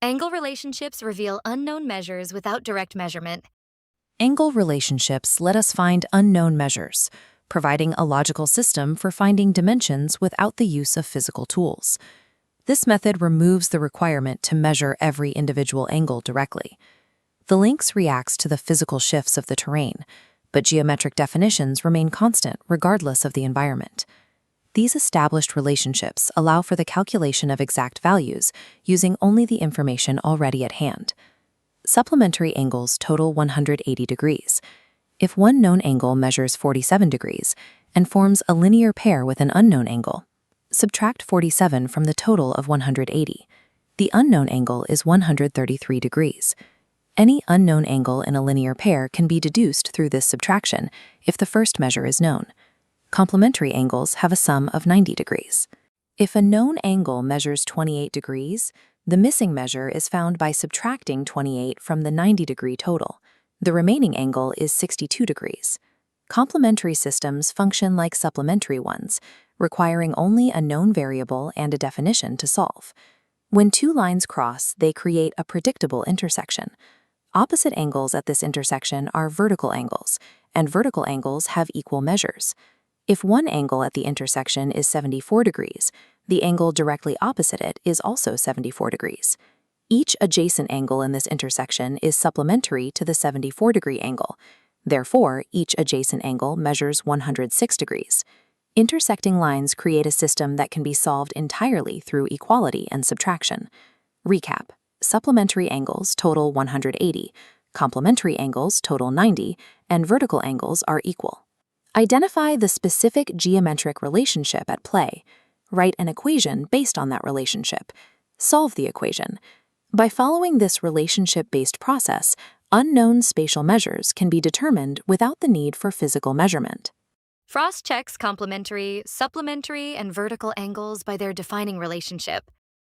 Angle relationships reveal unknown measures without direct measurement. Angle relationships let us find unknown measures, providing a logical system for finding dimensions without the use of physical tools. This method removes the requirement to measure every individual angle directly. The lynx reacts to the physical shifts of the terrain, but geometric definitions remain constant regardless of the environment. These established relationships allow for the calculation of exact values using only the information already at hand. Supplementary angles total 180 degrees. If one known angle measures 47 degrees and forms a linear pair with an unknown angle, subtract 47 from the total of 180. The unknown angle is 133 degrees. Any unknown angle in a linear pair can be deduced through this subtraction if the first measure is known. Complementary angles have a sum of 90 degrees. If a known angle measures 28 degrees, the missing measure is found by subtracting 28 from the 90-degree total. The remaining angle is 62 degrees. Complementary systems function like supplementary ones, requiring only a known variable and a definition to solve. When two lines cross, they create a predictable intersection. Opposite angles at this intersection are vertical angles, and vertical angles have equal measures. If one angle at the intersection is 74 degrees, the angle directly opposite it is also 74 degrees. Each adjacent angle in this intersection is supplementary to the 74-degree angle. Therefore, each adjacent angle measures 106 degrees. Intersecting lines create a system that can be solved entirely through equality and subtraction. Recap: supplementary angles total 180, complementary angles total 90, and vertical angles are equal. Identify the specific geometric relationship at play. Write an equation based on that relationship. Solve the equation. By following this relationship-based process, unknown spatial measures can be determined without the need for physical measurement. Frost checks complementary, supplementary, and vertical angles by their defining relationship.